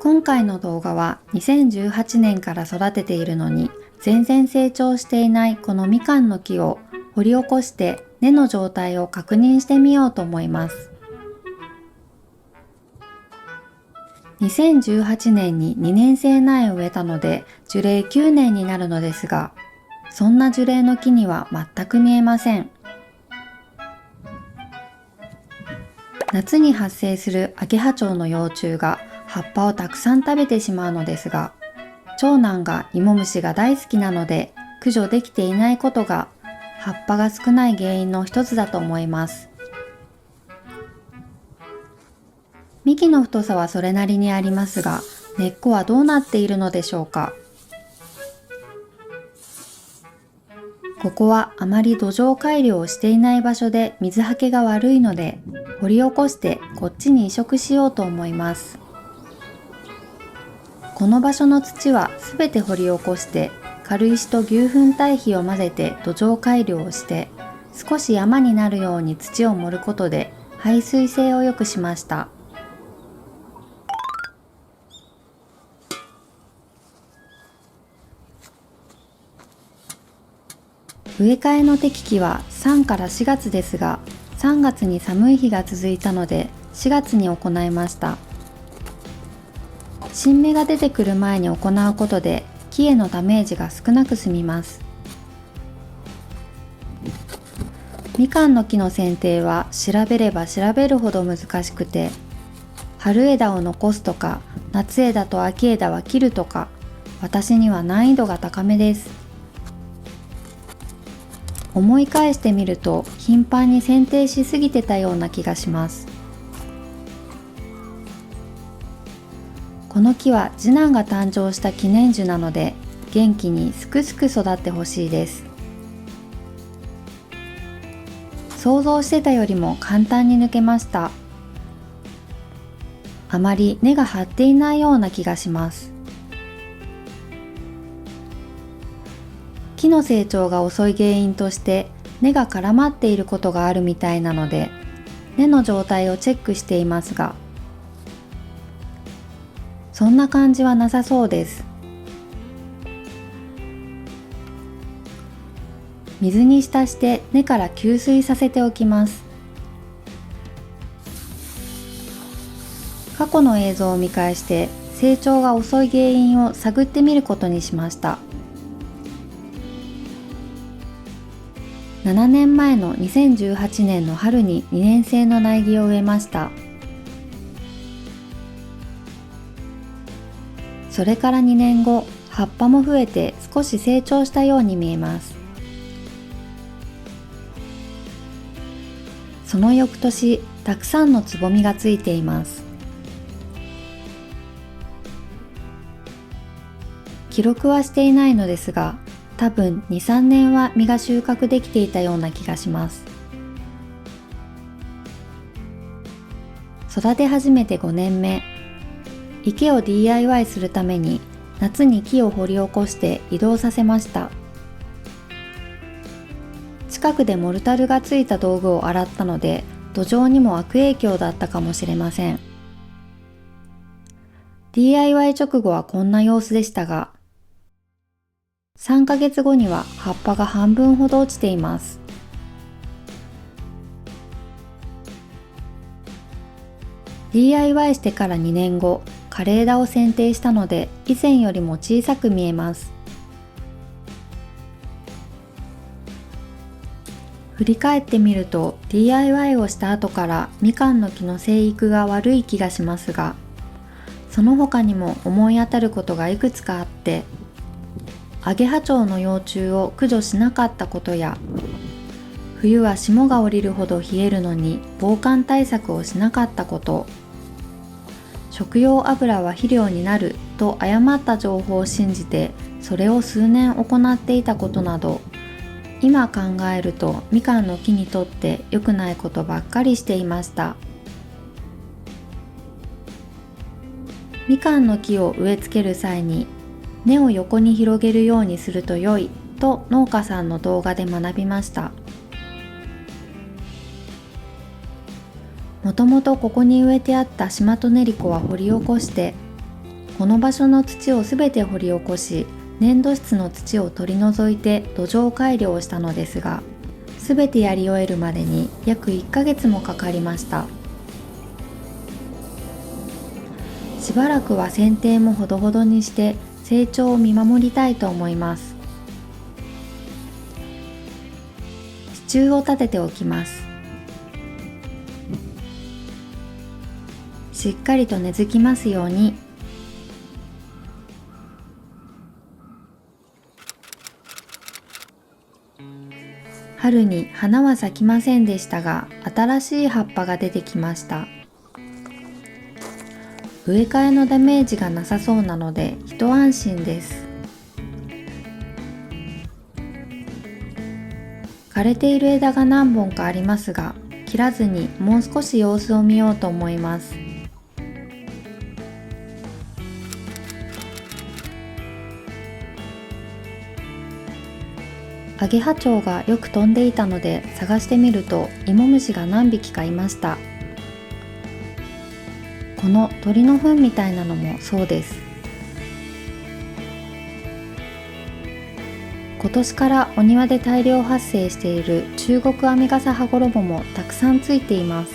今回の動画は2018年から育てているのに全然成長していないこのみかんの木を掘り起こして根の状態を確認してみようと思います。2018年に2年生苗を植えたので樹齢9年になるのですが、そんな樹齢の木には全く見えません。夏に発生するアゲハチョウの幼虫が葉っぱをたくさん食べてしまうのですが、長男が芋虫が大好きなので駆除できていないことが葉っぱが少ない原因の一つだと思います。幹の太さはそれなりにありますが、根っこはどうなっているのでしょうか。ここはあまり土壌改良をしていない場所で水はけが悪いので、掘り起こしてこっちに移植しようと思います。この場所の土はすべて掘り起こして軽石と牛糞堆肥を混ぜて土壌改良をして、少し山になるように土を盛ることで排水性を良くしました。植え替えの適期は3から4月ですが、3月に寒い日が続いたので4月に行いました。新芽が出てくる前に行うことで木へのダメージが少なく済みます。みかんの木の剪定は調べれば調べるほど難しくて、春枝を残すとか夏枝と秋枝は切るとか、私には難易度が高めです。思い返してみると頻繁に剪定しすぎてたような気がします。この木は次男が誕生した記念樹なので元気にすくすく育ってほしいです。想像してたよりも簡単に抜けました。あまり根が張っていないような気がします。木の成長が遅い原因として根が絡まっていることがあるみたいなので、根の状態をチェックしていますが、そんな感じはなさそうです。水に浸して根から吸水させておきます。過去の映像を見返して成長が遅い原因を探ってみることにしました。7年前の2018年の春に2年生の苗木を植えました。それから2年後、葉っぱも増えて少し成長したように見えます。その翌年、たくさんのつぼみがついています。記録はしていないのですが、多分 2,3 年は実が収穫できていたような気がします。育て始めて5年目、池を DIY するために夏に木を掘り起こして移動させました。近くでモルタルがついた道具を洗ったので土壌にも悪影響だったかもしれません。 DIY 直後はこんな様子でしたが、3ヶ月後には葉っぱが半分ほど落ちています。DIY してから2年後、枯れ枝を剪定したので以前よりも小さく見えます。振り返ってみると DIY をした後からみかんの木の生育が悪い気がしますが、その他にも思い当たることがいくつかあって、アゲハチョウの幼虫を駆除しなかったことや、冬は霜が降りるほど冷えるのに防寒対策をしなかったこと、食用油は肥料になると誤った情報を信じてそれを数年行っていたことなど、今考えるとみかんの木にとって良くないことばっかりしていました。みかんの木を植え付ける際に根を横に広げるようにすると良いと農家さんの動画で学びました。もともとここに植えてあったシマトネリコは掘り起こしてこの場所の土をすべて掘り起こし、粘土質の土を取り除いて土壌改良をしたのですが、すべてやり終えるまでに約1ヶ月もかかりました。しばらくは剪定もほどほどにして成長を見守りたいと思います。支柱を立てておきます。しっかりと根付きますように。春に花は咲きませんでしたが、新しい葉っぱが出てきました。植え替えのダメージがなさそうなので一安心です。枯れている枝が何本かありますが、切らずにもう少し様子を見ようと思います。アゲハチョウがよく飛んでいたので探してみると、芋虫が何匹かいました。この鳥の糞みたいなのもそうです。今年からお庭で大量発生している中国アミガサハゴロボもたくさんついています。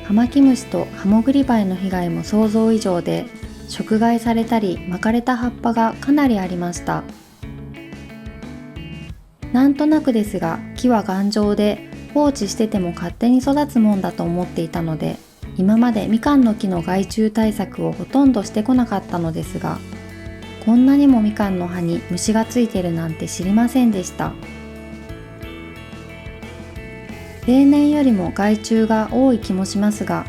ハマキムシとハモグリバエの被害も想像以上で、食害されたり巻かれた葉っぱがかなりありました。なんとなくですが、木は頑丈で放置してても勝手に育つもんだと思っていたので、今までみかんの木の害虫対策をほとんどしてこなかったのですが、こんなにもみかんの葉に虫がついてるなんて知りませんでした。例年よりも害虫が多い気もしますが、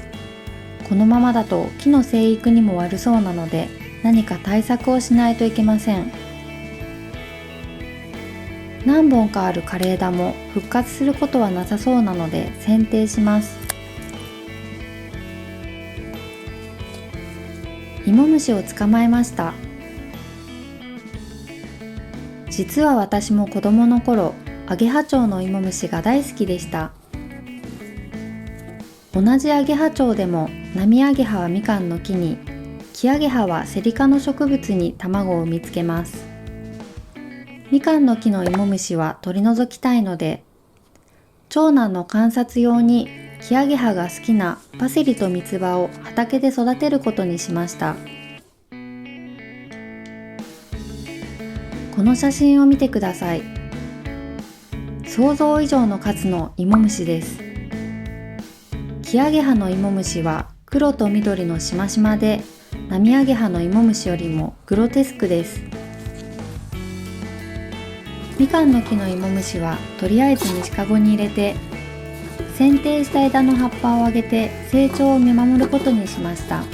このままだと木の生育にも悪そうなので、何か対策をしないといけません。何本かある枯れ枝も復活することはなさそうなので剪定します。芋虫を捕まえました。実は私も子供の頃、アゲハチョウの芋虫が大好きでした。同じアゲハチョウでも、ナミアゲハはみかんの木に、キアゲハはセリ科の植物に卵を産みつけます。みかんの木の芋虫は取り除きたいので、長男の観察用にキアゲハが好きなパセリと三つ葉を畑で育てることにしました。この写真を見てください。想像以上の数の芋虫です。キアゲハの芋虫は黒と緑のしましまで、ナミアゲハの芋虫よりもグロテスクです。みかんの木の芋虫はとりあえず虫かごに入れて、剪定した枝の葉っぱをあげて成長を見守ることにしました。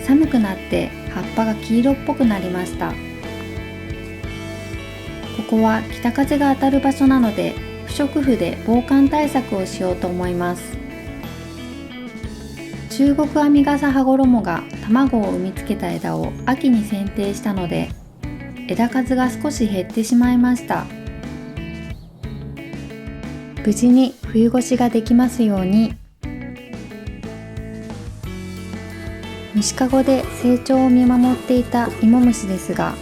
寒くなって葉っぱが黄色っぽくなりました。ここは北風が当たる場所なので、不織布で防寒対策をしようと思います。中国アミガサハゴロモが卵を産みつけた枝を秋に剪定したので、枝数が少し減ってしまいました。無事に冬越しができますように。虫かごで成長を見守っていた芋虫ですが、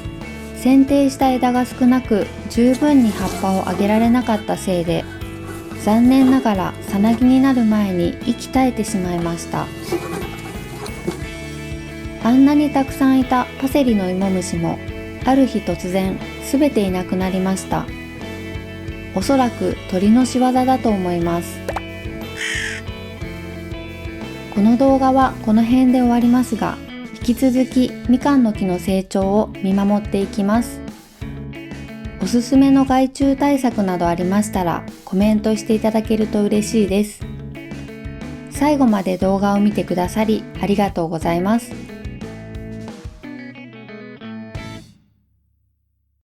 剪定した枝が少なく十分に葉っぱをあげられなかったせいで、残念ながらさなぎになる前に息絶えてしまいました。あんなにたくさんいたパセリの芋虫も、ある日突然すべていなくなりました。おそらく鳥の仕業だと思います。この動画はこの辺で終わりますが、引き続きみかんの木の成長を見守っていきます。おすすめの害虫対策などありましたらコメントしていただけると嬉しいです。最後まで動画を見てくださりありがとうございます。